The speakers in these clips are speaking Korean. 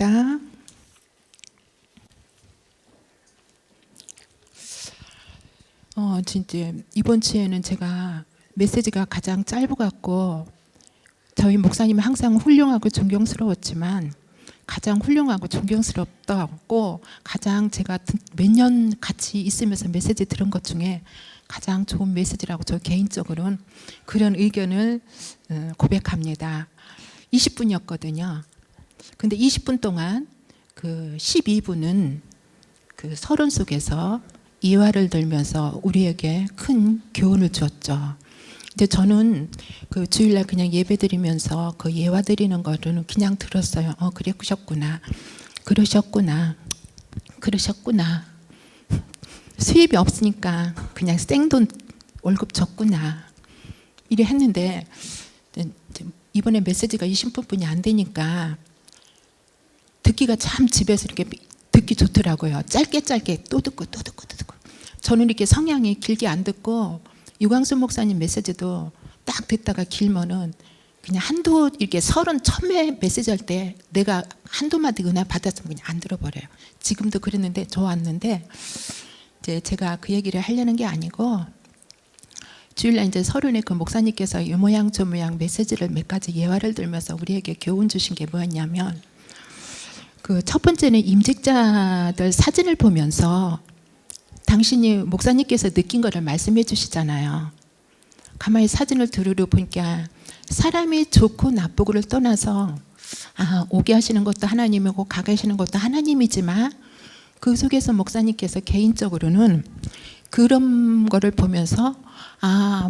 감사합니다. 진짜 이번 주에는 제가 메시지가 가장 짧고 같고 저희 목사님이 항상 훌륭하고 존경스러웠지만 가장 훌륭하고 존경스럽다고 가장 제가 몇 년 같이 있으면서 메시지 들은 것 중에 가장 좋은 메시지라고 저 개인적으로는 그런 의견을 고백합니다. 20분이었거든요. 근데 20분 동안 그 12분은 그 서론 속에서 예화를 들면서 우리에게 큰 교훈을 주었죠. 근데 저는 그 주일날 그냥 예배 드리면서 그 예화 드리는 거는 그냥 들었어요. 그러셨구나. 수입이 없으니까 그냥 생돈 월급 줬구나. 이래 했는데 이번에 메시지가 20분뿐이 안 되니까 듣기가 참 집에서 이렇게 듣기 좋더라고요. 짧게 또 듣고. 저는 이렇게 성향이 길게 안 듣고 유광수 목사님 메시지도 딱 듣다가 길면은 그냥 한두 이렇게 30회 메시지 할 때 내가 한두 마디 은혜 받았으면 그냥 안 들어버려요. 지금도 그랬는데 좋았는데 이제 제가 그 얘기를 하려는 게 아니고 주일날 이제 서론에 그 목사님께서 이 모양 저 모양 메시지를 몇 가지 예화를 들면서 우리에게 교훈 주신 게 뭐였냐면 그 첫 번째는 임직자들 사진을 보면서 당신이 목사님께서 느낀 거를 말씀해 주시잖아요. 가만히 사진을 들으려 보니까 사람이 좋고 나쁘고를 떠나서 오게 하시는 것도 하나님이고 가게 하시는 것도 하나님이지만 그 속에서 목사님께서 개인적으로는 그런 거를 보면서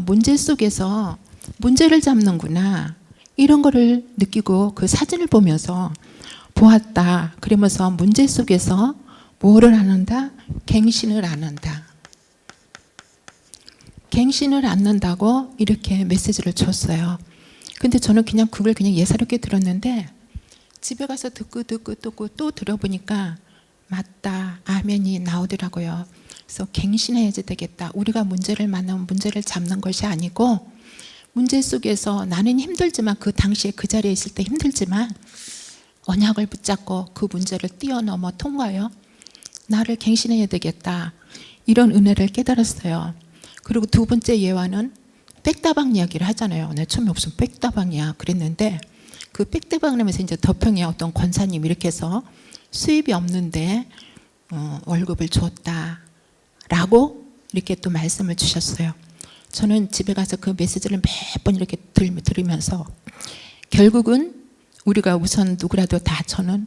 문제 속에서 문제를 잡는구나 이런 거를 느끼고 그 사진을 보면서 보았다. 그러면서 문제 속에서 뭐를 안 한다? 갱신을 안 한다. 갱신을 않는다고 이렇게 메시지를 줬어요. 근데 저는 그냥 그걸 그냥 예사롭게 들었는데 집에 가서 듣고 또 들어보니까 맞다. 아멘이 나오더라고요. 그래서 갱신해야지 되겠다. 우리가 문제를 만나면 문제를 잡는 것이 아니고 문제 속에서 나는 힘들지만 그 당시에 그 자리에 있을 때 힘들지만 언약을 붙잡고 그 문제를 뛰어넘어 통과하여 나를 갱신해야 되겠다. 이런 은혜를 깨달았어요. 그리고 두 번째 예화는 백다방 이야기를 하잖아요. 내 처음에 무슨 백다방이야 그랬는데 그 백다방 하면서 이제 덕평에 어떤 권사님 이렇게 해서 수입이 없는데 월급을 줬다라고 이렇게 또 말씀을 주셨어요. 저는 집에 가서 그 메시지를 몇 번 이렇게 들으면서 결국은 우리가 우선 누구라도 다 저는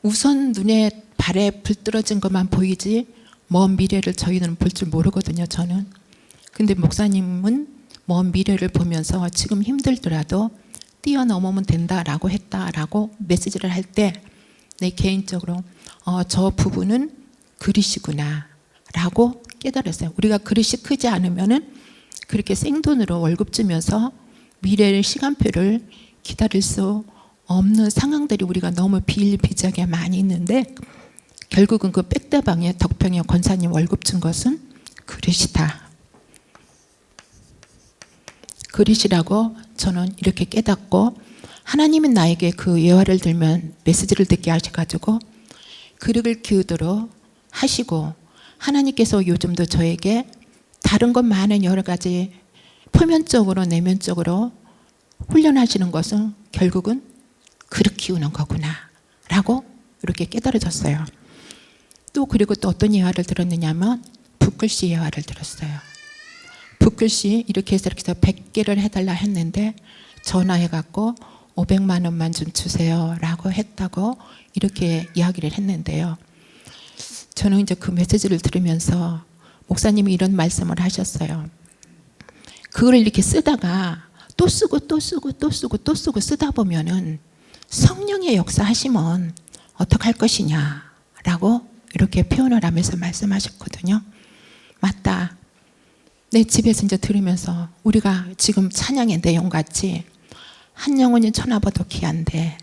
우선 눈에 발에 불 떨어진 것만 보이지 먼 미래를 저희는 볼 줄 모르거든요. 저는. 근데 목사님은 먼 미래를 보면서 지금 힘들더라도 뛰어넘으면 된다라고 했다라고 메시지를 할 때 내 개인적으로 저 부분은 그릇이구나 라고 깨달았어요. 우리가 그릇이 크지 않으면은 그렇게 생돈으로 월급 주면서 미래의 시간표를 기다릴 수 없는 상황들이 우리가 너무 비일비재하게 많이 있는데 결국은 그 백다방에 덕평에 권사님 월급 준 것은 그릇이다. 그릇이라고 저는 이렇게 깨닫고 하나님은 나에게 그 예화를 들면 메시지를 듣게 하셔가지고 그릇을 키우도록 하시고 하나님께서 요즘도 저에게 다른 것 많은 여러 가지 표면적으로 내면적으로 훈련하시는 것은 결국은 그릇 키우는 거구나 라고 이렇게 깨달아졌어요. 또 그리고 또 어떤 예화를 들었느냐면 붓글씨 예화를 들었어요. 붓글씨 이렇게 해서 100개를 해달라 했는데 전화해갖고 500만 원만 좀 주세요 라고 했다고 이렇게 이야기를 했는데요. 저는 이제 그 메시지를 들으면서 목사님이 이런 말씀을 하셨어요. 그걸 이렇게 쓰다가 또 쓰고 쓰다 보면은 성령의 역사하시면 어떡할 것이냐라고 이렇게 표현을 하면서 말씀하셨거든요. 맞다. 내 집에서 이제 들으면서 우리가 지금 찬양의 내용같이 한 영혼이 천하보다 귀한데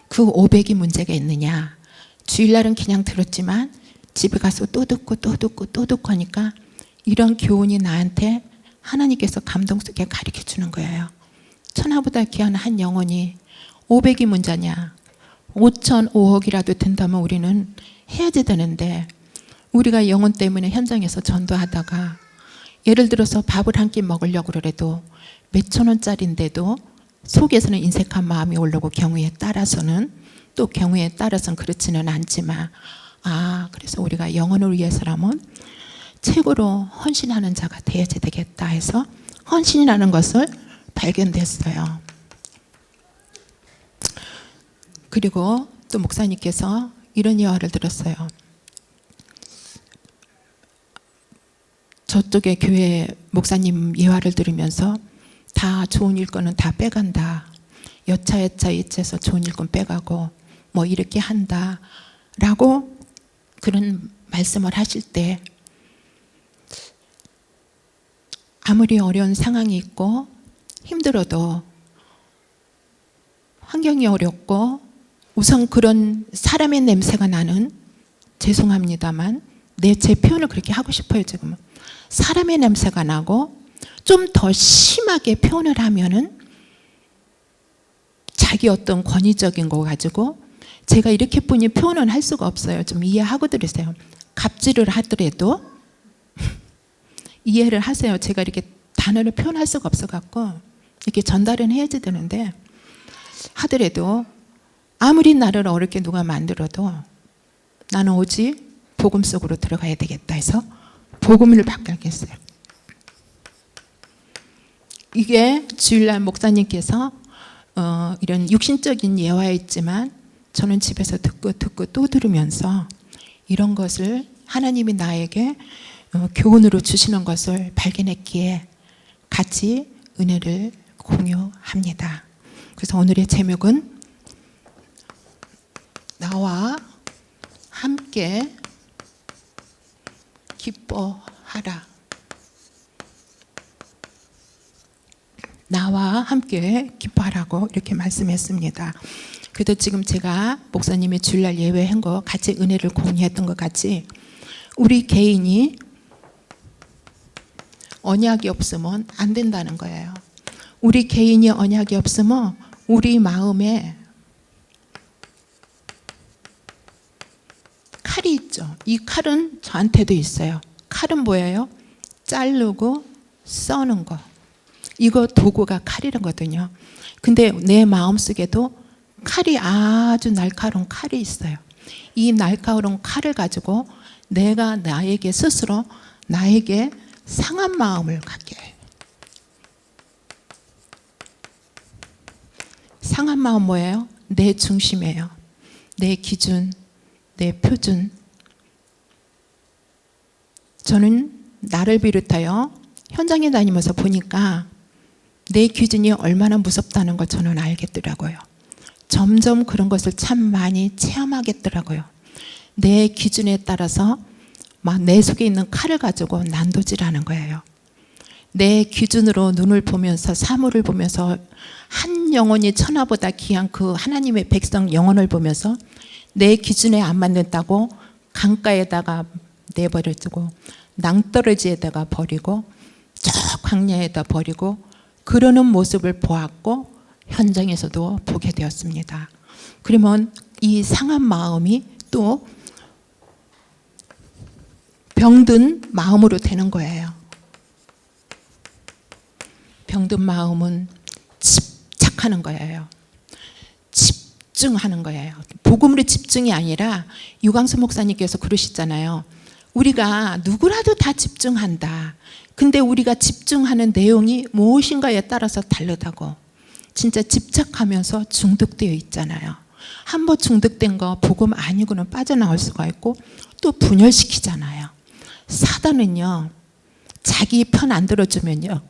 그 500이 문제가 있느냐. 주일날은 그냥 들었지만 집에 가서 또 듣고 하니까 이런 교훈이 나한테 하나님께서 감동 속에 가르쳐 주는 거예요. 천하보다 귀한 한 영혼이 500이 문제냐. 5천, 5억이라도 된다면 우리는 해야지 되는데, 우리가 영혼 때문에 현장에서 전도하다가 예를 들어서 밥을 한 끼 먹으려고 그래도 몇천 원짜리인데도 속에서는 인색한 마음이 오르고 경우에 따라서는 그렇지는 않지만, 그래서 우리가 영혼을 위해서라면 최고로 헌신하는 자가 되어야 되겠다 해서 헌신이라는 것을 발견됐어요. 그리고 또 목사님께서 이런 예화를 들었어요. 저쪽에 교회 목사님 예화를 들으면서 다 좋은 일거는 다 빼간다. 여차여차해서 좋은 일건 빼가고 뭐 이렇게 한다 라고 그런 말씀을 하실 때, 아무리 어려운 상황이 있고 힘들어도, 환경이 어렵고 우선 그런 사람의 냄새가 나는, 죄송합니다만 제 표현을 그렇게 하고 싶어요. 지금은 사람의 냄새가 나고 좀 더 심하게 표현을 하면은 자기 어떤 권위적인 거 가지고, 제가 이렇게뿐이 표현은 할 수가 없어요. 좀 이해하고 들으세요. 갑질을 하더라도 이해를 하세요. 제가 이렇게 단어를 표현할 수가 없어 갖고 이렇게 전달은 해야지 되는데, 하더라도 아무리 나를 어렵게 누가 만들어도 나는 오직 복음 속으로 들어가야 되겠다 해서 복음을 바꾸겠어요. 이게 주일날 목사님께서 이런 육신적인 예화였지만, 저는 집에서 듣고 또 들으면서 이런 것을 하나님이 나에게 교훈으로 주시는 것을 발견했기에 같이 은혜를 공유합니다. 그래서 오늘의 제목은 나와 함께 기뻐하라. 나와 함께 기뻐하라고 이렇게 말씀했습니다. 그래도 지금 제가 목사님이 주일날 예외한 거 같이 은혜를 공유했던 것 같이, 우리 개인이 언약이 없으면 안 된다는 거예요. 우리 개인이 언약이 없으면 우리 마음에 칼이 있죠. 이 칼은 저한테도 있어요. 칼은 뭐예요? 자르고 써는 거. 이거 도구가 칼이라거든요. 근데 내 마음속에도 칼이, 아주 날카로운 칼이 있어요. 이 날카로운 칼을 가지고 내가 나에게 스스로 나에게 상한 마음을 갖게 해요. 상한 마음 뭐예요? 내 중심이에요. 내 기준, 내 표준. 저는 나를 비롯하여 현장에 다니면서 보니까 내 기준이 얼마나 무섭다는 걸 저는 알겠더라고요. 점점 그런 것을 참 많이 체험하겠더라고요. 내 기준에 따라서 막 내 속에 있는 칼을 가지고 난도질하는 거예요. 내 기준으로 눈을 보면서, 사물을 보면서, 한 영혼이 천하보다 귀한 그 하나님의 백성 영혼을 보면서 내 기준에 안 맞는다고 강가에다가 내버려두고, 낭떠러지에다가 버리고, 저 광야에다 버리고, 그러는 모습을 보았고 현장에서도 보게 되었습니다. 그러면 이 상한 마음이 또 병든 마음으로 되는 거예요. 병든 마음은 집착하는 거예요. 집중하는 거예요. 복음으로 집중이 아니라, 유광수 목사님께서 그러시잖아요. 우리가 누구라도 다 집중한다. 근데 우리가 집중하는 내용이 무엇인가에 따라서 다르다고. 진짜 집착하면서 중독되어 있잖아요. 한번 중독된 거 복음 아니고는 빠져나올 수가 있고, 또 분열시키잖아요. 사단은요, 자기 편 안 들어주면요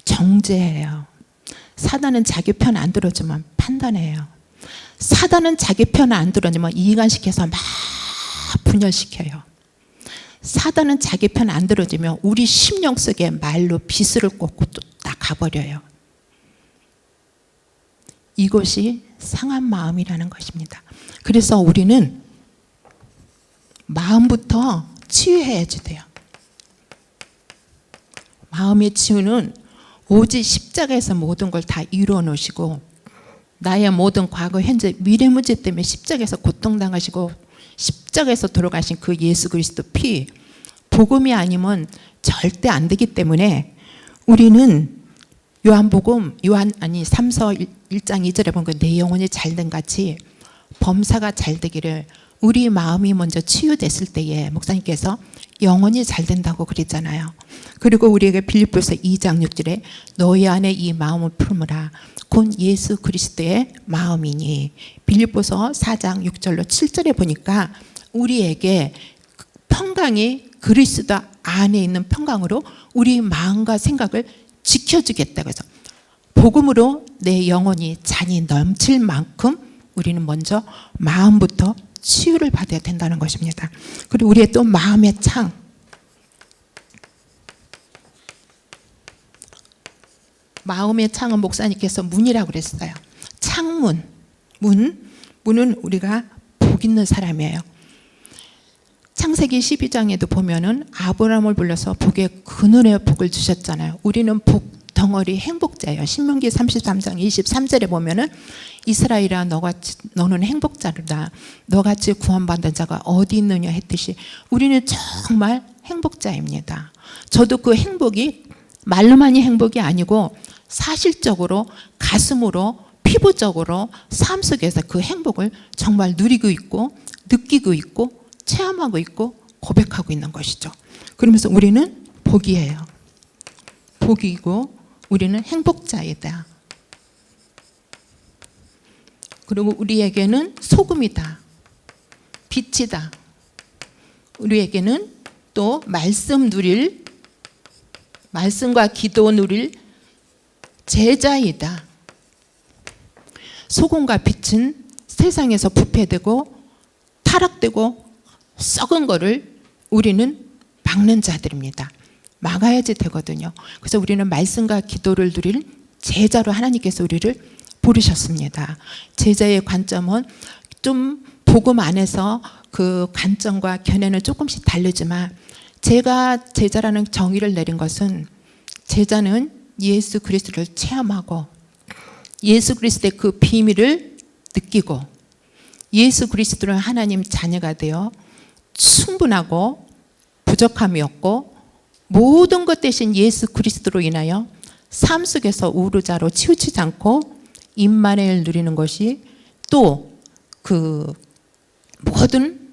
정죄해요. 사단은 자기 편 안 들어주면 판단해요. 사단은 자기 편 안 들어주면 이간시켜서 막 분열시켜요. 사단은 자기 편 안 들어주면 우리 심령 속에 말로 비수를 꽂고 또 딱 가버려요. 이것이 상한 마음이라는 것입니다. 그래서 우리는 마음부터 치유해야지 돼요. 마음의 치유는 오직 십자가에서 모든 걸 다 이루어 놓으시고, 나의 모든 과거, 현재, 미래 문제 때문에 십자가에서 고통당하시고 십자가에서 돌아가신 그 예수 그리스도 피, 복음이 아니면 절대 안 되기 때문에 우리는 요한복음 3서 1장 2절에 보면 내 영혼이 잘된 같이 범사가 잘 되기를, 우리 마음이 먼저 치유됐을 때에 목사님께서 영혼이 잘 된다고 그랬잖아요. 그리고 우리에게 빌립보서 2장 6절에 너희 안에 이 마음을 품으라 곧 예수 그리스도의 마음이니, 빌립보서 4장 6절로 7절에 보니까 우리에게 평강이 그리스도 안에 있는 평강으로 우리 마음과 생각을 지켜주겠다고 해서 복음으로 내 영혼이 잔이 넘칠 만큼 우리는 먼저 마음부터 치유를 받아야 된다는 것입니다. 그리고 우리의 또 마음의 창, 마음의 창은 목사님께서 문이라고 그랬어요. 창문, 문은 우리가 복 있는 사람이에요. 창세기 12장에도 보면은 아브라함을 불러서 복의 그늘의 복을 주셨잖아요. 우리는 복 덩어리 행복자예요. 신명기 33장 23절에 보면은 이스라엘아 너는 행복자르다. 너같이 구원받은 자가 어디 있느냐 했듯이 우리는 정말 행복자입니다. 저도 그 행복이 말로만이 행복이 아니고 사실적으로 가슴으로 피부적으로 삶 속에서 그 행복을 정말 누리고 있고 느끼고 있고 체험하고 있고 고백하고 있는 것이죠. 그러면서 우리는 복이에요. 복이고 우리는 행복자이다. 그리고 우리에게는 소금이다. 빛이다. 우리에게는 또 말씀과 기도 누릴 제자이다. 소금과 빛은 세상에서 부패되고 타락되고 썩은 거를 우리는 막는 자들입니다. 막아야지 되거든요. 그래서 우리는 말씀과 기도를 누릴 제자로 하나님께서 우리를 부르셨습니다. 제자의 관점은 좀 복음 안에서 그 관점과 견해는 조금씩 다르지만 제가 제자라는 정의를 내린 것은 제자는 예수 그리스도를 체험하고 예수 그리스도의 그 비밀을 느끼고 예수 그리스도는 하나님 자녀가 되어 충분하고 부족함이 없고 모든 것 대신 예수 그리스도로 인하여 삶 속에서 우르자로 치우치지 않고 임마누엘 누리는 것이 또 그 모든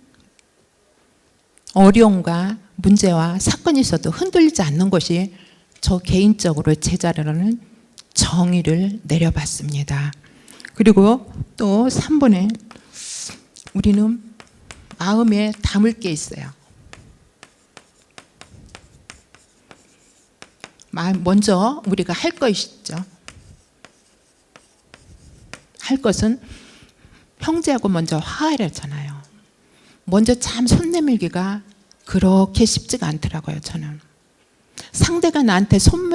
어려움과 문제와 사건이 있어도 흔들리지 않는 것이 저 개인적으로 제자라는 정의를 내려봤습니다. 그리고 또 3번에 우리는 마음에 담을 게 있어요. 먼저 우리가 할 것이 있죠. 할 것은 형제하고 먼저 화해하잖아요. 먼저 참 손 내밀기가 그렇게 쉽지가 않더라고요. 저는 상대가 나한테 손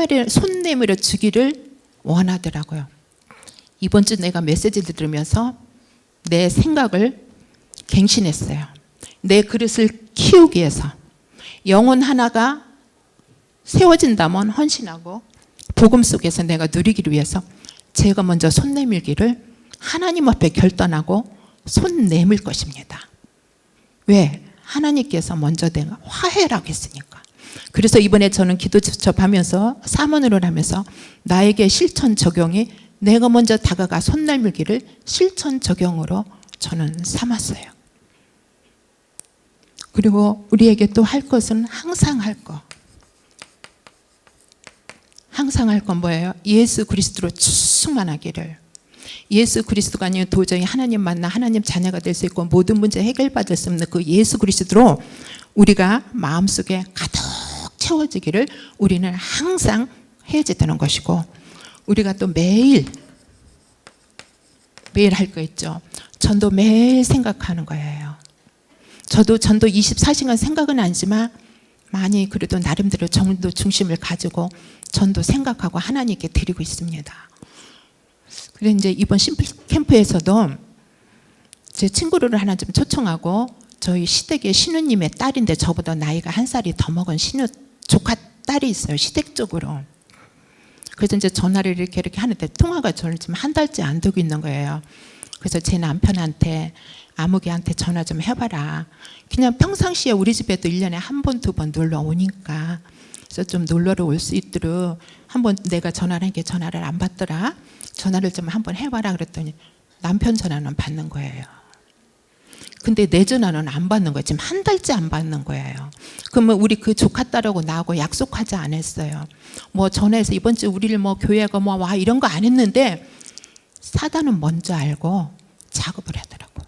내밀어 주기를 원하더라고요. 이번 주 내가 메시지를 들으면서 내 생각을 갱신했어요. 내 그릇을 키우기 위해서 영혼 하나가 세워진다면 헌신하고 복음 속에서 내가 누리기를 위해서 제가 먼저 손 내밀기를 하나님 앞에 결단하고 손 내밀 것입니다. 왜? 하나님께서 먼저 내가 화해라고 했으니까. 그래서 이번에 저는 기도 접하면서 사모를 하면서 나에게 실천 적용이 내가 먼저 다가가 손 내밀기를 실천 적용으로 저는 삼았어요. 그리고 우리에게 또 할 것은 항상 할 것. 항상 할 건 뭐예요? 예수 그리스도로 충만하기를. 예수 그리스도가 아니면 도저히 하나님 만나 하나님 자녀가 될 수 있고 모든 문제 해결받을 수 없는 그 예수 그리스도로 우리가 마음속에 가득 채워지기를 우리는 항상 해야 되는 것이고, 우리가 또 매일 할 거 있죠. 전도 매일 생각하는 거예요. 저도 전도 24시간 생각은 아니지만 많이 그래도 나름대로 전도 중심을 가지고 전도 생각하고 하나님께 드리고 있습니다. 그래서 이제 이번 심플 캠프에서도 제 친구를 하나 좀 초청하고 저희 시댁의 신우님의 딸인데 저보다 나이가 한 살이 더 먹은 조카 딸이 있어요. 시댁 쪽으로. 그래서 이제 전화를 이렇게 하는데 통화가 저는 지금 한 달째 안 되고 있는 거예요. 그래서 제 남편한테 아무개한테 전화 좀 해봐라. 그냥 평상시에 우리 집에도 1년에 한 번, 2번 놀러 오니까 그래서 좀 놀러를 올 수 있도록 한번 내가 전화를 하니까 전화를 안 받더라. 전화를 좀 한번 해봐라 그랬더니 남편 전화는 받는 거예요. 근데 내 전화는 안 받는 거예요. 지금 한 달째 안 받는 거예요. 그러면 우리 그 조카 딸하고 나하고 약속하지 않았어요. 뭐 전화해서 이번 주 우리를 뭐 교회가 뭐 와 이런 거 안 했는데 사단은 먼저 알고 작업을 하더라고요.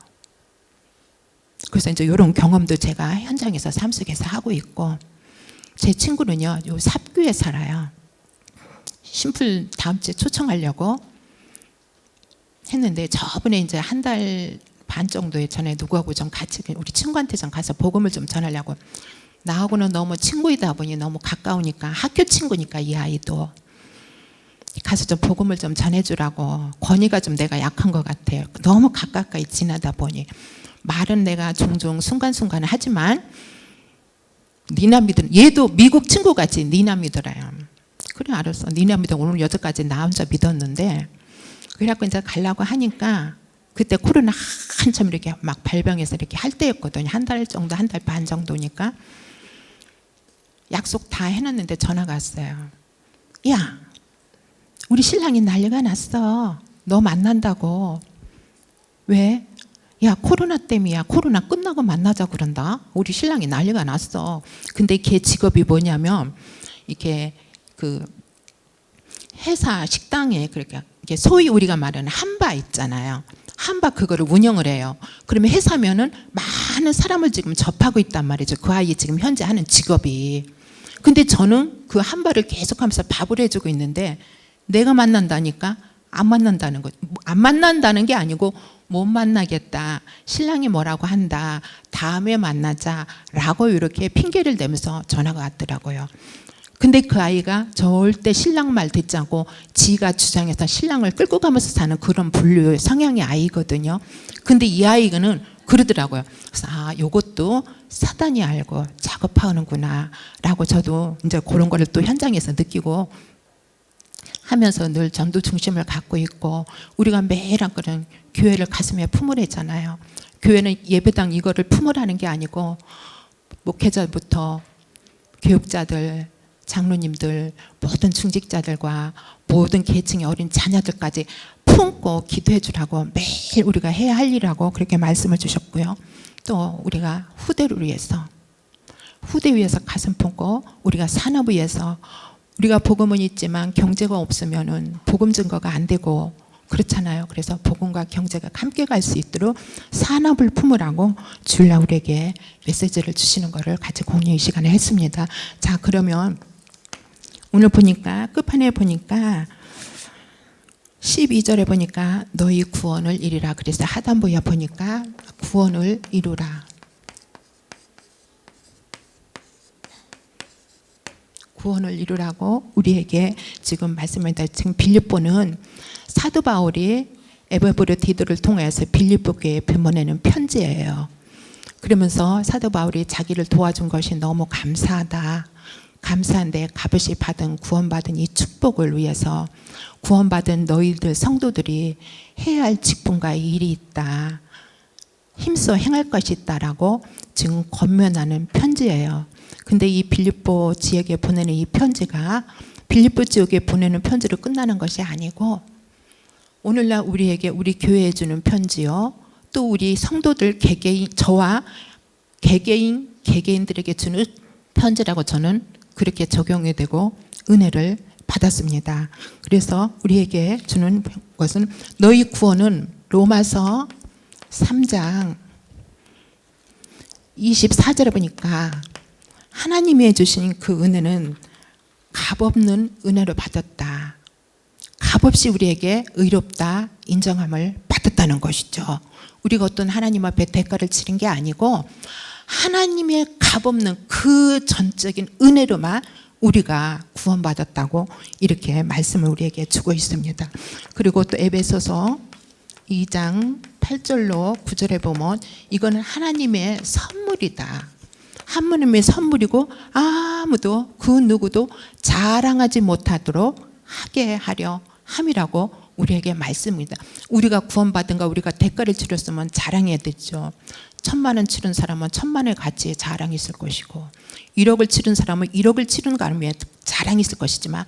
그래서 이제 이런 경험도 제가 현장에서 삶 속에서 하고 있고, 제 친구는요, 요 삽교에 살아요. 심플 다음 주에 초청하려고 했는데 저번에 이제 한 달 반 정도에 전에 누구하고 좀 같이 우리 친구한테 좀 가서 복음을 좀 전하려고, 나하고는 너무 친구이다 보니 너무 가까우니까 학교 친구니까 이 아이도 가서 좀 복음을 좀 전해주라고. 권위가 좀 내가 약한 것 같아요. 너무 가까이 지나다 보니 말은 내가 종종 순간순간 하지만 니나 믿으라. 얘도 미국 친구같이 니나 믿으라요. 그래 알았어. 니나 믿어. 오늘 여태까지 나 혼자 믿었는데 그래갖고 이제 가려고 하니까 그때 코로나 한참 이렇게 막 발병해서 이렇게 할 때였거든요. 한 달 정도, 한 달 반 정도니까. 약속 다 해놨는데 전화가 왔어요. 야, 우리 신랑이 난리가 났어. 너 만난다고. 왜? 야, 코로나 때문이야. 코로나 끝나고 만나자 그런다. 우리 신랑이 난리가 났어. 근데 걔 직업이 뭐냐면 이렇게 그 회사 식당에 그렇게 소위 우리가 말하는 한바 있잖아요. 한바 그거를 운영을 해요. 그러면 회사면은 많은 사람을 지금 접하고 있단 말이죠. 그 아이 지금 현재 하는 직업이. 근데 저는 그 한바를 계속하면서 밥을 해주고 있는데 내가 만난다니까 안 만난다는 거. 안 만난다는 게 아니고 못 만나겠다. 신랑이 뭐라고 한다. 다음에 만나자라고 이렇게 핑계를 대면서 전화가 왔더라고요. 근데 그 아이가 절대 신랑 말 듣지 않고 지가 주장해서 신랑을 끌고 가면서 사는 그런 분류의 성향의 아이거든요. 근데 이 아이는 그러더라고요. 그래서 아, 요것도 사단이 알고 작업하는구나 라고 저도 이제 그런 거를 또 현장에서 느끼고 하면서 늘 전도 중심을 갖고 있고, 우리가 매일 한 그런 교회를 가슴에 품으래잖아요. 교회는 예배당 이거를 품으라는 게 아니고 목회자부터 교육자들, 장로님들, 모든 중직자들과 모든 계층의 어린 자녀들까지 품고 기도해 주라고 매일 우리가 해야 할 일이라고 그렇게 말씀을 주셨고요. 또 우리가 후대를 위해서, 후대 위해서 가슴 품고 우리가 산업 위해서, 우리가 복음은 있지만 경제가 없으면은 복음 증거가 안 되고 그렇잖아요. 그래서 복음과 경제가 함께 갈 수 있도록 산업을 품으라고 주일날 우리에게 메시지를 주시는 것을 같이 공유 이 시간에 했습니다. 자, 그러면 오늘 보니까 끝판에 보니까 12절에 보니까 너희 구원을 이루라. 그래서 하단부에 보니까 구원을 이루라. 구원을 이루라고 우리에게 지금 말씀합니다. 지금 빌립보는 사도 바울이 에베브르디도를 통해서 빌립보 교회에 보내는 편지예요. 그러면서 사도 바울이 자기를 도와준 것이 너무 감사하다. 감사한데 값없이 받은 구원받은 이 축복을 위해서 구원받은 너희들 성도들이 해야 할 직분과 일이 있다. 힘써 행할 것이 있다라고 지금 권면하는 편지예요. 근데 이 빌립보 지역에 보내는 이 편지가 빌립보 지역에 보내는 편지로 끝나는 것이 아니고 오늘날 우리에게 우리 교회에 주는 편지요. 또 우리 성도들 개개인, 저와 개개인들에게 주는 편지라고 저는 그렇게 적용이 되고 은혜를 받았습니다. 그래서 우리에게 주는 것은 너희 구원은 로마서 3장 24절에 보니까 하나님이 해주신 그 은혜는 값없는 은혜로 받았다. 값없이 우리에게 의롭다 인정함을 받았다는 것이죠. 우리가 어떤 하나님 앞에 대가를 치른 게 아니고 하나님의 값없는 그 전적인 은혜로만 우리가 구원받았다고 이렇게 말씀을 우리에게 주고 있습니다. 그리고 또 에베소서 2장 8절로 9절에 보면 이거는 하나님의 선물이다. 하나님의 선물이고 아무도 그 누구도 자랑하지 못하도록 하게 하려 함이라고 우리에게 말씀입니다. 우리가 구원받은 거 우리가 대가를 치렀으면 자랑해야 되죠. 1,000,000원 치른 사람은 1,000,000원의 가치에 자랑이 있을 것이고 1억을 치른 사람은 1억을 치른 가름에 자랑이 있을 것이지만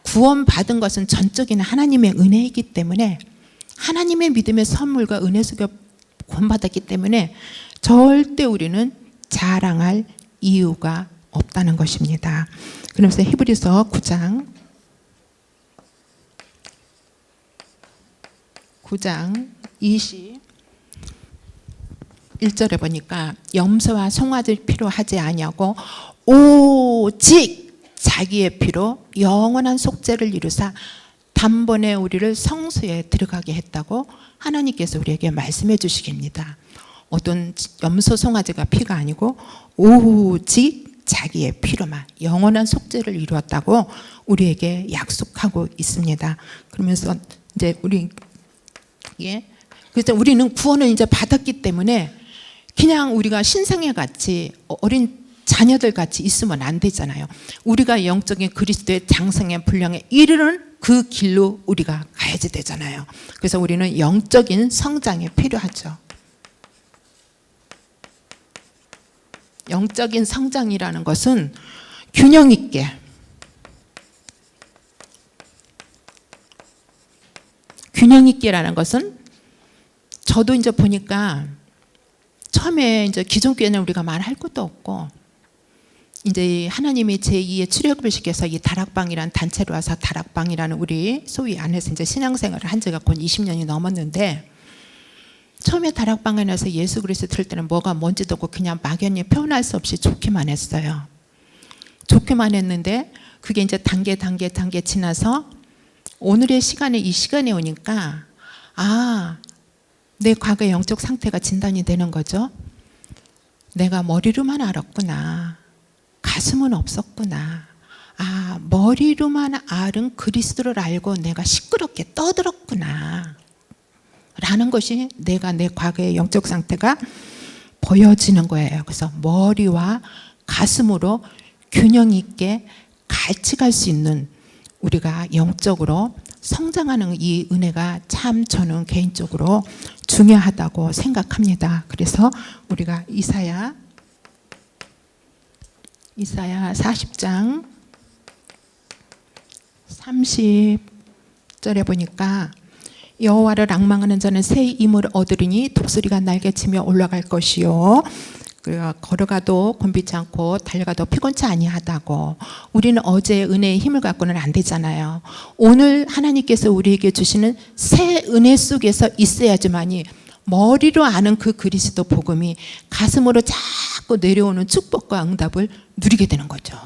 구원받은 것은 전적인 하나님의 은혜이기 때문에 하나님의 믿음의 선물과 은혜 속에 구원받았기 때문에 절대 우리는 자랑할 이유가 없다는 것입니다. 그러면서 히브리서 9장 21절에 보니까 염소와 송아지를 필요하지 아니하고 오직 자기의 피로 영원한 속죄를 이루사 단번에 우리를 성소에 들어가게 했다고 하나님께서 우리에게 말씀해 주시깁니다. 어떤 염소 송아지가 피가 아니고 오직 자기의 피로만 영원한 속죄를 이루었다고 우리에게 약속하고 있습니다. 그러면서 이제 그래서 우리는 구원을 이제 받았기 때문에 그냥 우리가 신생애 같이 어린 자녀들 같이 있으면 안 되잖아요. 우리가 영적인 그리스도의 장성의 분량에 이르는 그 길로 우리가 가야지 되잖아요. 그래서 우리는 영적인 성장이 필요하죠. 영적인 성장이라는 것은 균형 있게 라는 것은 저도 이제 보니까 처음에 이제 기존 교회는 우리가 말할 것도 없고 이제 하나님이 제2의 출애굽을 시켜서 이 다락방이라는 단체로 와서 다락방이라는 우리 소위 안에서 이제 신앙생활을 한 지가 곧 20년이 넘었는데 처음에 다락방에 나서 예수 그리스도 들을 때는 뭐가 뭔지도 없고 그냥 막연히 표현할 수 없이 좋기만 했어요. 좋기만 했는데 그게 이제 단계 지나서 오늘의 시간에 이 시간에 오니까 내 과거의 영적 상태가 진단이 되는 거죠. 내가 머리로만 알았구나. 가슴은 없었구나. 머리로만 알은 그리스도를 알고 내가 시끄럽게 떠들었구나 라는 것이 내 과거의 영적 상태가 보여지는 거예요. 그래서 머리와 가슴으로 균형 있게 같이 갈 수 있는 우리가 영적으로 성장하는 이 은혜가 참 저는 개인적으로 중요하다고 생각합니다. 그래서 우리가 이사야 40장 30절에 보니까 여호와를 앙망하는 자는 새 힘을 얻으리니 독수리가 날개치며 올라갈 것이요 걸어가도 곤비치 않고 달려가도 피곤치 아니하다고. 우리는 어제의 은혜의 힘을 갖고는 안 되잖아요. 오늘 하나님께서 우리에게 주시는 새 은혜 속에서 있어야지만이 머리로 아는 그 그리스도 복음이 가슴으로 자꾸 내려오는 축복과 응답을 누리게 되는 거죠.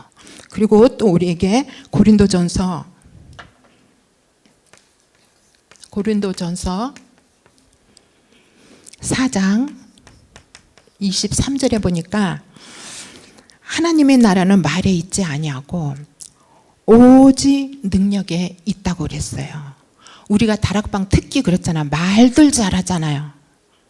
그리고 또 우리에게 고린도전서 4장 23절에 보니까 하나님의 나라는 말에 있지 아니하고 오직 능력에 있다고 그랬어요. 우리가 다락방 특히 그렇잖아. 말들 잘하잖아요.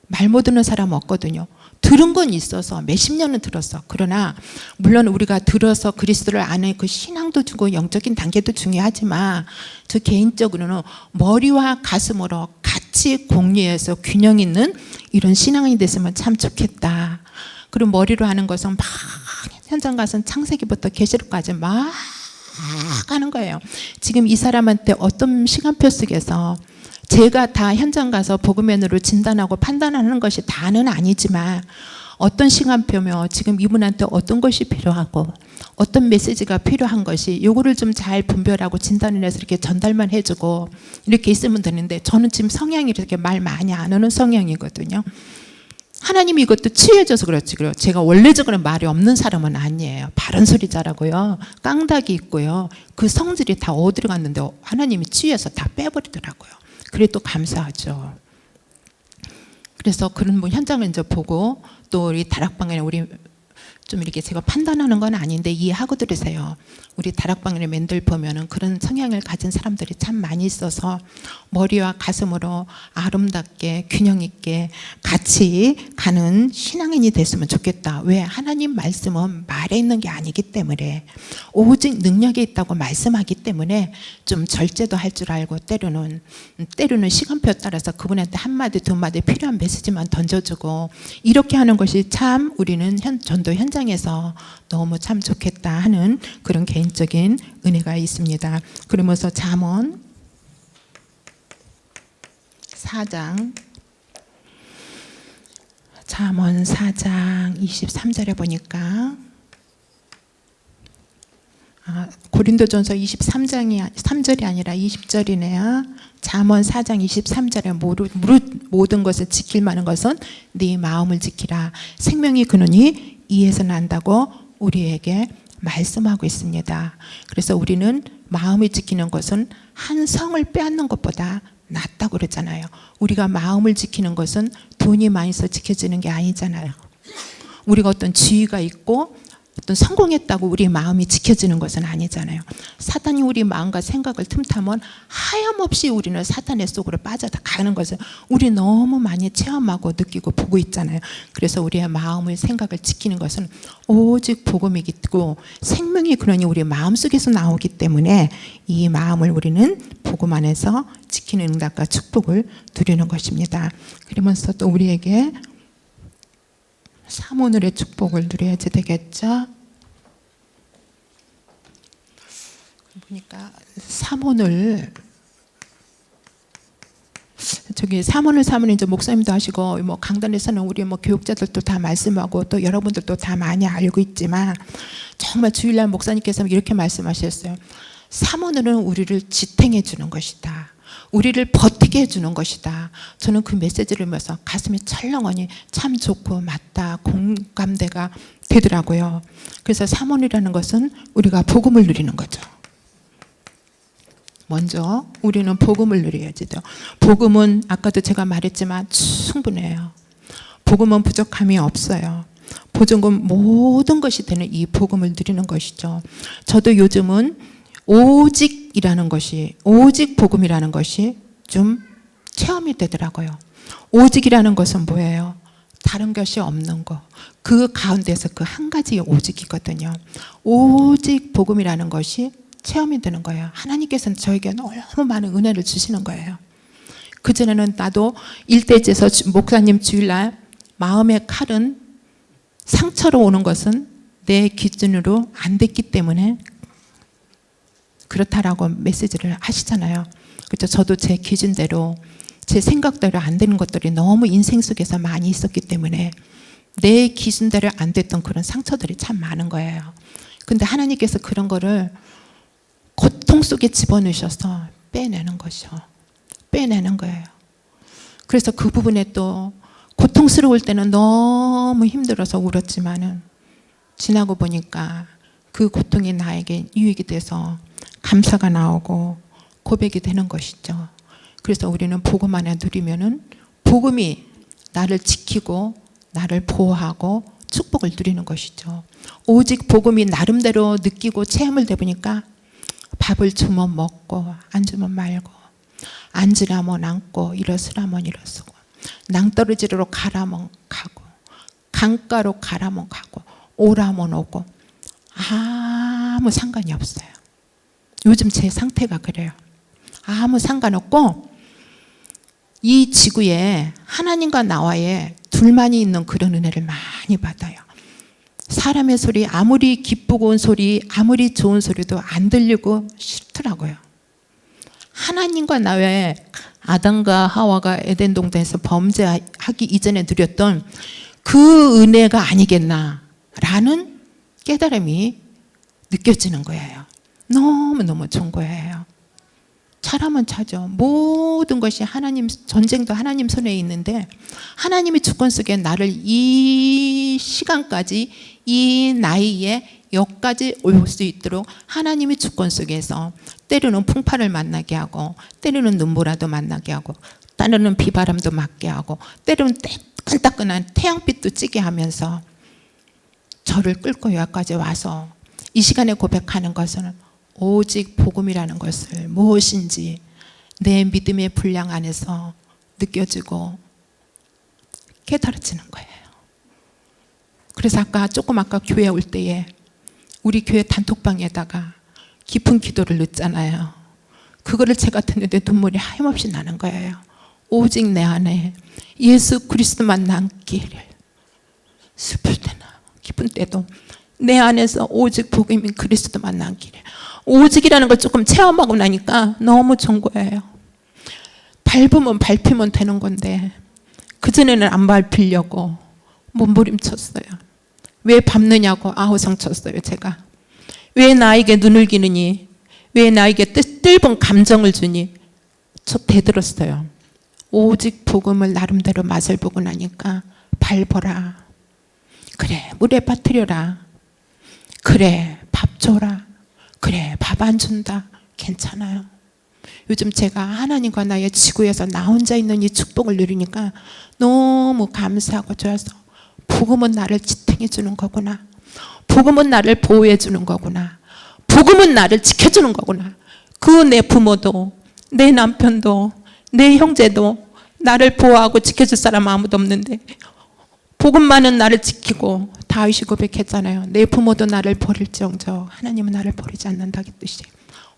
말 못 듣는 사람 없거든요. 들은 건 있어서 몇십 년은 들었어. 그러나 물론 우리가 들어서 그리스도를 아는 그 신앙도 주고 영적인 단계도 중요하지만 저 개인적으로는 머리와 가슴으로 같이 공유해서 균형 있는 이런 신앙이 됐으면 참 좋겠다. 그리고 머리로 하는 것은 막 현장 가서는 창세기부터 계시록까지 막 하는 거예요. 지금 이 사람한테 어떤 시간표 속에서 제가 다 현장 가서 복음면으로 진단하고 판단하는 것이 다는 아니지만 어떤 시간표며 지금 이분한테 어떤 것이 필요하고 어떤 메시지가 필요한 것이 요거를 좀 잘 분별하고 진단을 해서 이렇게 전달만 해주고 이렇게 있으면 되는데 저는 지금 성향이 이렇게 말 많이 안 하는 성향이거든요. 하나님이 이것도 치유해줘서 그렇지. 그리고 제가 원래적으로 말이 없는 사람은 아니에요. 바른 소리 잘하고요. 깡닥이 있고요. 그 성질이 다 어디로 갔는데 하나님이 치유해서 다 빼버리더라고요. 그래 또 감사하죠. 그래서 그런 분 현장을 이제 보고 또 우리 다락방에 우리 좀 이렇게 제가 판단하는 건 아닌데 이해하고 들으세요. 우리 다락방의 맨들 보면은 그런 성향을 가진 사람들이 참 많이 있어서 머리와 가슴으로 아름답게 균형 있게 같이 가는 신앙인이 됐으면 좋겠다. 왜? 하나님 말씀은 말에 있는 게 아니기 때문에, 오직 능력이 있다고 말씀하기 때문에 좀 절제도 할 줄 알고, 때로는 시간표에 따라서 그분한테 한마디 두 마디 필요한 메시지만 던져주고, 이렇게 하는 것이 참 우리는 전도 현장에서 너무 참 좋겠다 하는 그런 개인적인 은혜가 있습니다. 그러면서 잠언 4장 23절에 보니까, 고린도전서 23장이 3절이 아니라 20절이네요. 잠언 4장 23절에 모든 것을 지킬 만한 것은 네 마음을 지키라. 생명이 근원이 이에서 난다고 우리에게 말씀하고 있습니다. 그래서 우리는 마음을 지키는 것은 한 성을 빼앗는 것보다 낫다고 그러잖아요. 우리가 마음을 지키는 것은 돈이 많이 있어 지켜지는 게 아니잖아요. 우리가 어떤 지위가 있고 어떤 성공했다고 우리 마음이 지켜지는 것은 아니잖아요. 사탄이 우리 마음과 생각을 틈타면 하염없이 우리는 사탄의 속으로 빠져가는 것을 우리 너무 많이 체험하고 느끼고 보고 있잖아요. 그래서 우리의 마음을 생각을 지키는 것은 오직 복음이고, 생명이 그러니 우리 마음속에서 나오기 때문에 이 마음을 우리는 복음 안에서 지키는 응답과 축복을 누리는 것입니다. 그러면서 또 우리에게 사모늘의 축복을 누려야지 되겠죠. 보니까 사모늘, 사모늘 이제 목사님도 하시고 뭐 강단에서는 우리 뭐 교육자들도 다 말씀하고 또 여러분들도 다 많이 알고 있지만, 정말 주일날 목사님께서 이렇게 말씀하셨어요. 사모늘은 우리를 지탱해 주는 것이다. 우리를 버티게 해주는 것이다. 저는 그 메시지를 보면서 가슴이 철렁하니 참 좋고 맞다, 공감대가 되더라고요. 그래서 사모이라는 것은 우리가 복음을 누리는 거죠. 먼저 우리는 복음을 누려야지. 복음은 아까도 제가 말했지만 충분해요. 복음은 부족함이 없어요. 보증금 모든 것이 되는 이 복음을 누리는 것이죠. 저도 요즘은 오직이라는 것이, 오직 복음이라는 것이 좀 체험이 되더라고요. 오직이라는 것은 뭐예요? 다른 것이 없는 거. 그 가운데서 그 한 가지 오직이거든요. 오직 복음이라는 것이 체험이 되는 거예요. 하나님께서는 저에게 너무 많은 은혜를 주시는 거예요. 그전에는 나도 일대지에서 목사님 주일날 마음의 칼은 상처로 오는 것은 내 기준으로 안 됐기 때문에 그렇다라고 메시지를 하시잖아요. 그렇죠? 저도 제 기준대로, 제 생각대로 안 되는 것들이 너무 인생 속에서 많이 있었기 때문에 내 기준대로 안 됐던 그런 상처들이 참 많은 거예요. 근데 하나님께서 그런 거를 고통 속에 집어넣으셔서 빼내는 거죠. 빼내는 거예요. 그래서 그 부분에 또 고통스러울 때는 너무 힘들어서 울었지만은 지나고 보니까 그 고통이 나에게 유익이 돼서 감사가 나오고 고백이 되는 것이죠. 그래서 우리는 복음 안에 누리면은 복음이 나를 지키고 나를 보호하고 축복을 누리는 것이죠. 오직 복음이 나름대로 느끼고 체험을 해보니까 밥을 주면 먹고 안 주면 말고, 앉으라면 앉고 일어서라면 일어서고, 낭떠러지로 가라면 가고, 강가로 가라면 가고, 오라면 오고, 아무 상관이 없어요. 요즘 제 상태가 그래요. 아무 상관없고 이 지구에 하나님과 나와의 둘만이 있는 그런 은혜를 많이 받아요. 사람의 소리, 아무리 기쁘고 온 소리, 아무리 좋은 소리도 안 들리고 싫더라고요. 하나님과 나와의, 아담과 하와가 에덴 동산에서 범죄하기 이전에 누렸던 그 은혜가 아니겠나라는 깨달음이 느껴지는 거예요. 너무너무 좋은 거예요. 잘하면 차죠. 모든 것이 하나님, 전쟁도 하나님 손에 있는데 하나님의 주권 속에 나를 이 시간까지, 이 나이에 여기까지 올 수 있도록 하나님의 주권 속에서 때로는 풍파를 만나게 하고, 때로는 눈보라도 만나게 하고, 때로는 비바람도 맞게 하고, 때로는 따끈따끈한 태양빛도 찌게 하면서 저를 끌고 여기까지 와서 이 시간에 고백하는 것은 오직 복음이라는 것을 무엇인지 내 믿음의 분량 안에서 느껴지고 깨달아지는 거예요. 그래서 아까 교회 올 때에 우리 교회 단톡방에다가 깊은 기도를 넣잖아요. 그거를 제가 듣는데 눈물이 하염없이 나는 거예요. 오직 내 안에 예수 그리스도만 남기를, 슬플 때나 기쁜 때도 내 안에서 오직 복음인 그리스도만 남기를. 오직이라는 걸 조금 체험하고 나니까 너무 좋은 거예요. 밟히면 되는 건데 그전에는 안 밟히려고 몸부림쳤어요. 왜 밟느냐고 아우성 쳤어요. 제가 왜 나에게 눈을 기느니, 왜 나에게 뜰번 감정을 주니, 저 대들었어요. 오직 복음을 나름대로 맛을 보고 나니까 밟아라, 그래 물에 빠뜨려라, 그래 밥 줘라, 그래 밥 안 준다, 괜찮아요. 요즘 제가 하나님과 나의 지구에서 나 혼자 있는 이 축복을 누리니까 너무 감사하고 좋아서, 복음은 나를 지탱해 주는 거구나, 복음은 나를 보호해 주는 거구나, 복음은 나를 지켜주는 거구나. 그 내 부모도 내 남편도 내 형제도 나를 보호하고 지켜줄 사람 아무도 없는데 복음만은 나를 지키고, 다윗이 고백했잖아요. 내 부모도 나를 버릴지언정 하나님은 나를 버리지 않는다는 뜻이.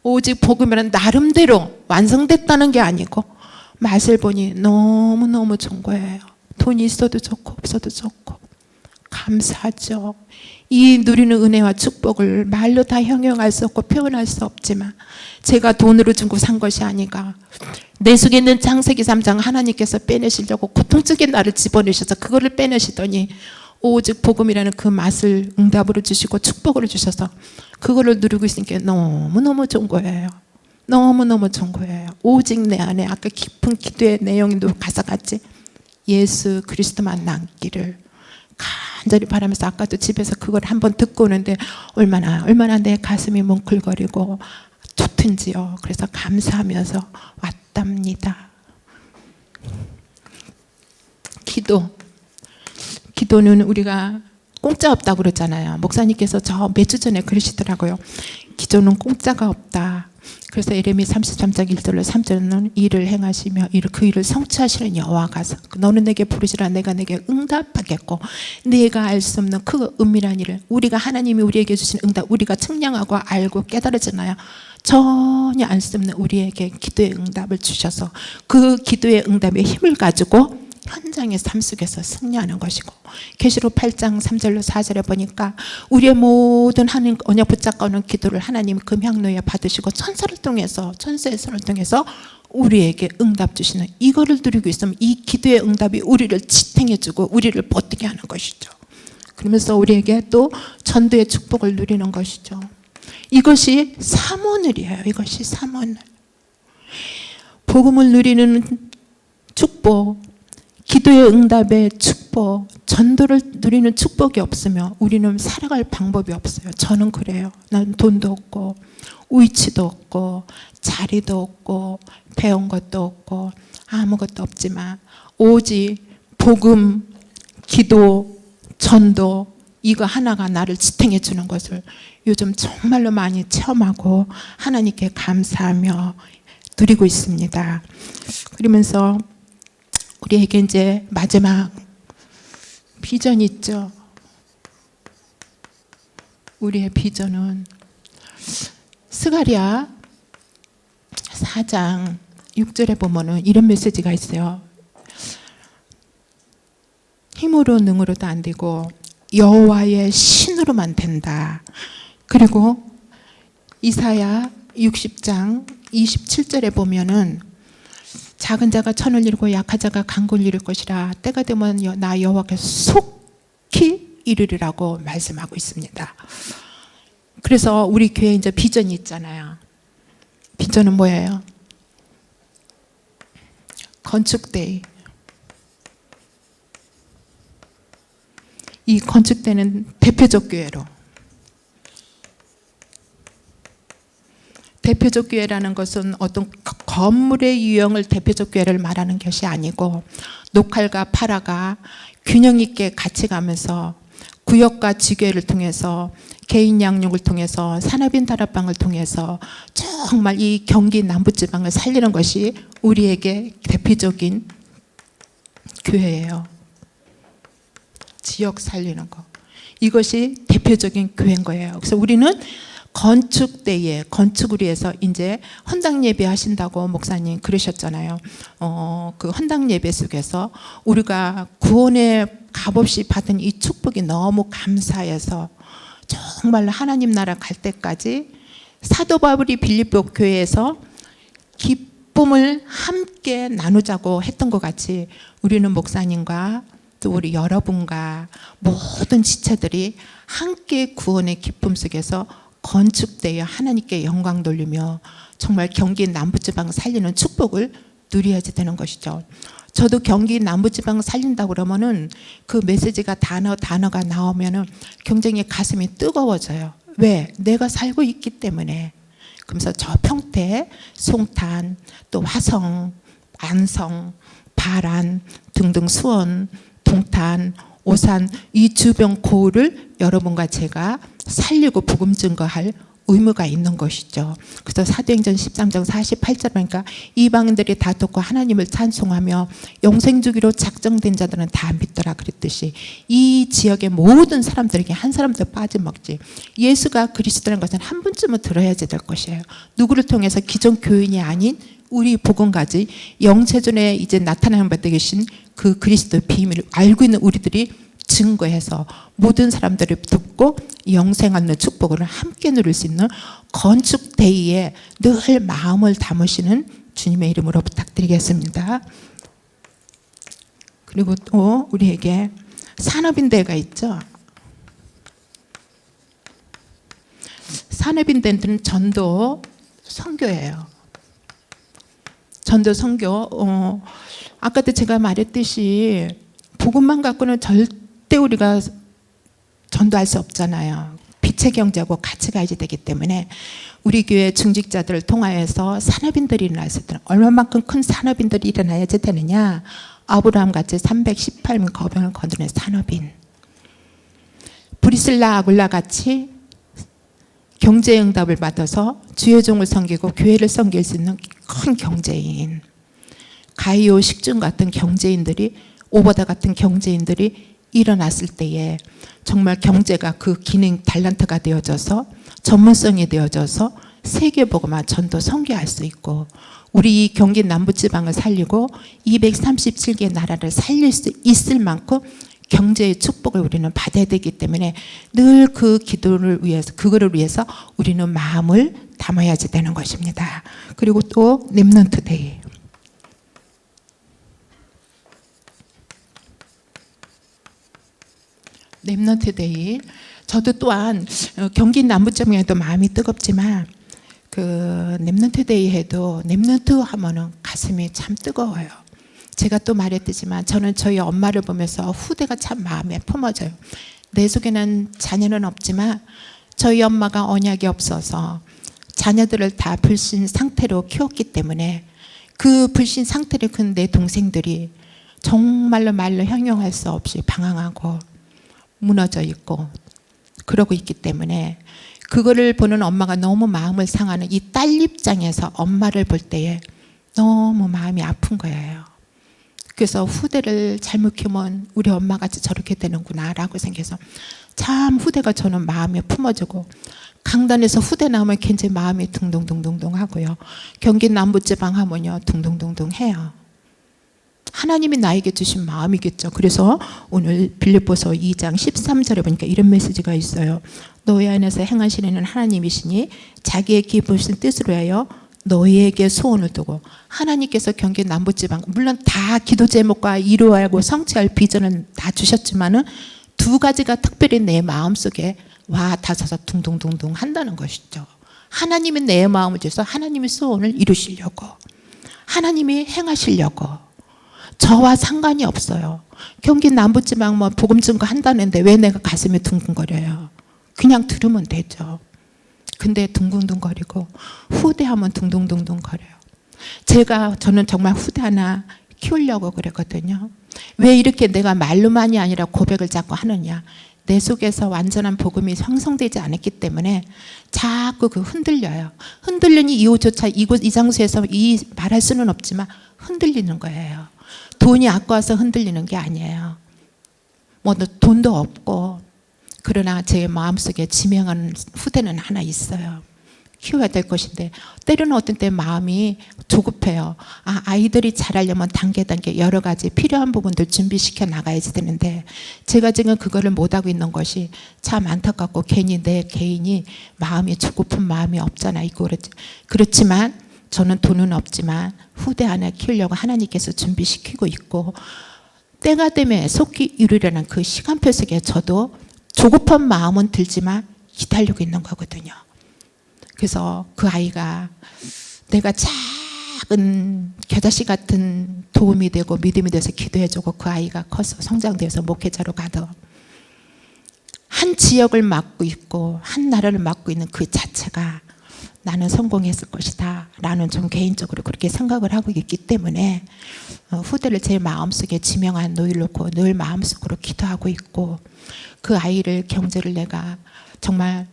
오직 복음이란 나름대로 완성됐다는 게 아니고 맛을 보니 너무너무 좋은 거예요. 돈이 있어도 좋고 없어도 좋고 감사하죠. 이 누리는 은혜와 축복을 말로 다 형용할 수 없고 표현할 수 없지만 제가 돈으로 주고 산 것이 아니가 내 속에 있는 창세기 3장 하나님께서 빼내시려고 고통적인 나를 집어내셔서 그거를 빼내시더니 오직 복음이라는 그 맛을 응답으로 주시고 축복으로 주셔서 그거를 누리고 있으니까 너무너무 좋은 거예요. 너무너무 좋은 거예요. 오직 내 안에 아까 깊은 기도의 내용도 가사같이 예수 그리스도만 남기를 간절히 바라면서, 아까도 집에서 그걸 한번 듣고 오는데 얼마나 내 가슴이 뭉클거리고 좋든지요. 그래서 감사하면서 왔답니다. 기도는 우리가 공짜 없다고 그러잖아요. 목사님께서 저 몇 주 전에 그러시더라고요. 기도는 공짜가 없다. 그래서 예레미 33장 1절로 3절은 일을 행하시며 그 일을 성취하시는 여호와가 너는 내게 부르시라 내가 내게 응답하겠고, 내가 알 수 없는 그 은밀한 일을, 우리가 하나님이 우리에게 주신 응답 우리가 측량하고 알고 깨달으잖아요. 전혀 알 수 없는 우리에게 기도의 응답을 주셔서 그 기도의 응답의 힘을 가지고 현장의 삶 속에서 승리하는 것이고, 계시록 8장 3절로 4절에 보니까 우리의 모든 하나님 언약 붙잡고는 기도를 하나님 금향로에 받으시고 천사의 손을 통해서 우리에게 응답 주시는, 이거를 누리고 있으면 이 기도의 응답이 우리를 지탱해 주고 우리를 버티게 하는 것이죠. 그러면서 우리에게 또 전도의 축복을 누리는 것이죠. 이것이 삼원을이에요. 이것이 삼원을. 복음을 누리는 축복, 기도의 응답의 축복, 전도를 누리는 축복이 없으면 우리는 살아갈 방법이 없어요. 저는 그래요. 난 돈도 없고 위치도 없고 자리도 없고 배운 것도 없고 아무것도 없지만 오직 복음, 기도, 전도, 이거 하나가 나를 지탱해 주는 것을 요즘 정말로 많이 체험하고 하나님께 감사하며 누리고 있습니다. 그러면서 우리에게 이제 마지막 비전이 있죠. 우리의 비전은 스가랴 4장 6절에 보면은 이런 메시지가 있어요. 힘으로 능으로도 안 되고 여호와의 신으로만 된다. 그리고 이사야 60장 27절에 보면은 작은 자가 천을 이루고 약한 자가 강구를 이룰 것이라 때가 되면 나 여호와께서 속히 이루리라고 말씀하고 있습니다. 그래서 우리 교회에 이제 비전이 있잖아요. 비전은 뭐예요? 건축데이. 이 건축되는 대표적 교회로, 대표적 교회라는 것은 어떤 건물의 유형을 대표적 교회를 말하는 것이 아니고 녹칼과 파라가 균형 있게 같이 가면서 구역과 지교회를 통해서 개인 양육을 통해서 산업인 다락방을 통해서 정말 이 경기 남부지방을 살리는 것이 우리에게 대표적인 교회예요. 지역 살리는 거. 이것이 대표적인 교회인 거예요. 그래서 우리는 건축 때에 건축을 위해서 이제 헌당 예배 하신다고 목사님 그러셨잖아요. 그 헌당 예배 속에서 우리가 구원의 값없이 받은 이 축복이 너무 감사해서 정말 하나님 나라 갈 때까지 사도 바울이 빌립보 교회에서 기쁨을 함께 나누자고 했던 것 같이 우리는 목사님과 또 우리 여러분과 모든 지체들이 함께 구원의 기쁨 속에서 건축되어 하나님께 영광 돌리며 정말 경기 남부지방 살리는 축복을 누려야지 되는 것이죠. 저도 경기 남부지방 살린다고 그러면은 그 메시지가 단어가 나오면은 굉장히 가슴이 뜨거워져요. 왜? 내가 살고 있기 때문에. 그러면서 저 평택, 송탄, 또 화성, 안성, 바란 등등 수원, 동탄, 오산 이 주변 고을을 여러분과 제가 살리고 복음 증거할 의무가 있는 것이죠. 그래서 사도행전 13장 48절 보니까 이방인들이 다 듣고 하나님을 찬송하며 영생 주기로 작정된 자들은 다 믿더라 그랬듯이 이 지역의 모든 사람들에게 한 사람도 빠짐없지 예수가 그리스도라는 것은 한 분쯤은 들어야지 될 것이에요. 누구를 통해서 기존 교인이 아닌 우리 복음까지 영체전에 이제 나타나는 바 되신 그 그리스도의 비밀을 알고 있는 우리들이 증거해서 모든 사람들이 듣고 영생하는 축복을 함께 누릴 수 있는 건축대의에 늘 마음을 담으시는 주님의 이름으로 부탁드리겠습니다. 그리고 또 우리에게 산업인대가 있죠. 산업인대는 전도 선교예요. 전도 선교. 아까도 제가 말했듯이 복음만 갖고는 절대 우리가 전도할 수 없잖아요. 빛의 경제하고 같이 가야지 되기 때문에 우리 교회 중직자들을 통하여서 산업인들이 일어났을 때 얼마만큼 큰 산업인들이 일어나야지 되느냐. 아브라함 같이 318명 거병을 거두는 산업인, 브리슬라 아굴라 같이 경제응답을 받아서 주의 종을 섬기고 교회를 섬길 수 있는 큰 경제인, 가이오 식중 같은 경제인들이, 오버다 같은 경제인들이 일어났을 때에 정말 경제가 그 기능 달란트가 되어져서 전문성이 되어져서 세계복음화 전도 선교할 수 있고 우리 이 경기 남부지방을 살리고 237개 나라를 살릴 수 있을 만큼 경제의 축복을 우리는 받아야 되기 때문에 늘 그 기도를 위해서 그거를 위해서 우리는 마음을 담아야지 되는 것입니다. 그리고 또 렘넌트 데이. 렘넌트 데이. 저도 또한 경기 남부지방에도 마음이 뜨겁지만 그 렘넌트 데이 해도 렘넌트 하면은 가슴이 참 뜨거워요. 제가 또 말했지만 저는 저희 엄마를 보면서 후대가 참 마음에 품어져요. 내 속에는 자녀는 없지만 저희 엄마가 언약이 없어서 자녀들을 다 불신 상태로 키웠기 때문에 그 불신 상태를 큰 내 동생들이 정말로 말로 형용할 수 없이 방황하고 무너져 있고 그러고 있기 때문에 그거를 보는 엄마가 너무 마음을 상하는 이 딸 입장에서 엄마를 볼 때에 너무 마음이 아픈 거예요. 그래서 후대를 잘못 키우면 우리 엄마같이 저렇게 되는구나 라고 생겨서 참 후대가 저는 마음에 품어지고 강단에서 후대 나오면 굉장히 마음이 둥둥둥둥둥 하고요. 경기 남부지방 하면요 둥둥둥둥 해요. 하나님이 나에게 주신 마음이겠죠. 그래서 오늘 빌립보서 2장 13절에 보니까 이런 메시지가 있어요. 너희 안에서 행하시는 하나님이시니 자기의 기쁘신 뜻으로 하여 너희에게 소원을 두고 하나님께서 경기 남부지방 물론 다 기도 제목과 이루어야 하고 성취할 비전은 다 주셨지만은 두 가지가 특별히 내 마음속에 와 닿아서 둥둥둥둥 한다는 것이죠. 하나님이 내 마음을 주셔서 하나님의 소원을 이루시려고 하나님이 행하시려고 저와 상관이 없어요. 경기 남부지방 뭐 복음 증거 한다는데 왜 내가 가슴이 둥근거려요? 그냥 들으면 되죠. 근데 둥둥둥거리고 후대하면 둥둥둥둥거려요. 저는 정말 후대 하나 키우려고 그랬거든요. 왜 이렇게 내가 말로만이 아니라 고백을 자꾸 하느냐. 내 속에서 완전한 복음이 형성되지 않았기 때문에 자꾸 그 흔들려요. 흔들리는 이유조차 이 장소에서 말할 수는 없지만 흔들리는 거예요. 돈이 아까워서 흔들리는 게 아니에요. 뭐 돈도 없고, 그러나 제 마음속에 지명하는 후대는 하나 있어요. 키워야 될 것인데 때로는 어떤 때 마음이 조급해요. 아이들이 자라려면 단계 여러 가지 필요한 부분들 준비시켜 나가야지 되는데 제가 지금 그거를 못하고 있는 것이 참 안타깝고, 괜히 내 개인이 마음이 조급한 마음이 없잖아. 그렇지만 저는 돈은 없지만 후대 안에 키우려고 하나님께서 준비시키고 있고, 때가 되면 속히 이루려는 그 시간표 속에 저도 조급한 마음은 들지만 기다리고 있는 거거든요. 그래서 그 아이가 내가 작은 겨자씨 같은 도움이 되고 믿음이 돼서 기도해주고, 그 아이가 커서 성장돼서 목회자로 가도 한 지역을 맡고 있고 한 나라를 맡고 있는 그 자체가 나는 성공했을 것이다 라는 좀 개인적으로 그렇게 생각을 하고 있기 때문에 후대를 제 마음속에 지명한 노일 놓고 늘 마음속으로 기도하고 있고, 그 아이를 경제를 내가 정말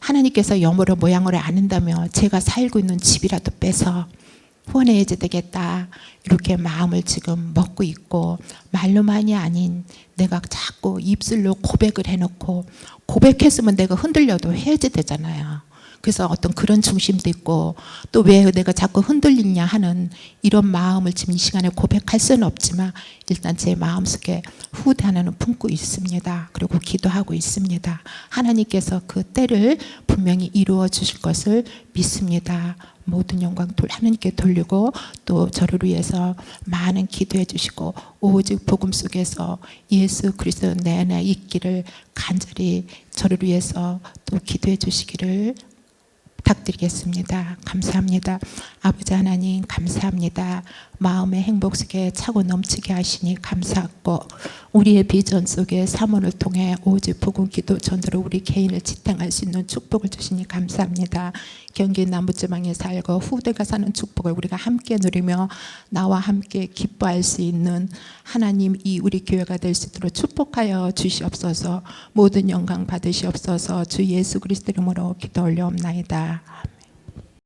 하나님께서 영으로 모양으로 아는다며 제가 살고 있는 집이라도 빼서 후원해야 되겠다 이렇게 마음을 지금 먹고 있고, 말로만이 아닌 내가 자꾸 입술로 고백을 해놓고, 고백했으면 내가 흔들려도 해야지 되잖아요. 그래서 어떤 그런 중심도 있고, 또 왜 내가 자꾸 흔들리냐 하는 이런 마음을 지금 이 시간에 고백할 수는 없지만 일단 제 마음속에 후대 하나는 품고 있습니다. 그리고 기도하고 있습니다. 하나님께서 그 때를 분명히 이루어 주실 것을 믿습니다. 모든 영광 하나님께 돌리고, 또 저를 위해서 많은 기도해 주시고 오직 복음 속에서 예수 그리스도 내 안에 있기를 간절히 저를 위해서 또 기도해 주시기를 부탁드리겠습니다. 감사합니다. 아버지 하나님 감사합니다. 마음의 행복 속에 차고 넘치게 하시니 감사하고, 우리의 비전 속에 사모를 통해 오직 복음 기도 전도로 우리 개인을 지탱할 수 있는 축복을 주시니 감사합니다. 경기 남부지방에 살고 후대가 사는 축복을 우리가 함께 누리며 나와 함께 기뻐할 수 있는 하나님 이 우리 교회가 될 수 있도록 축복하여 주시옵소서. 모든 영광 받으시옵소서. 주 예수 그리스도 이름으로 기도 올려옵나이다.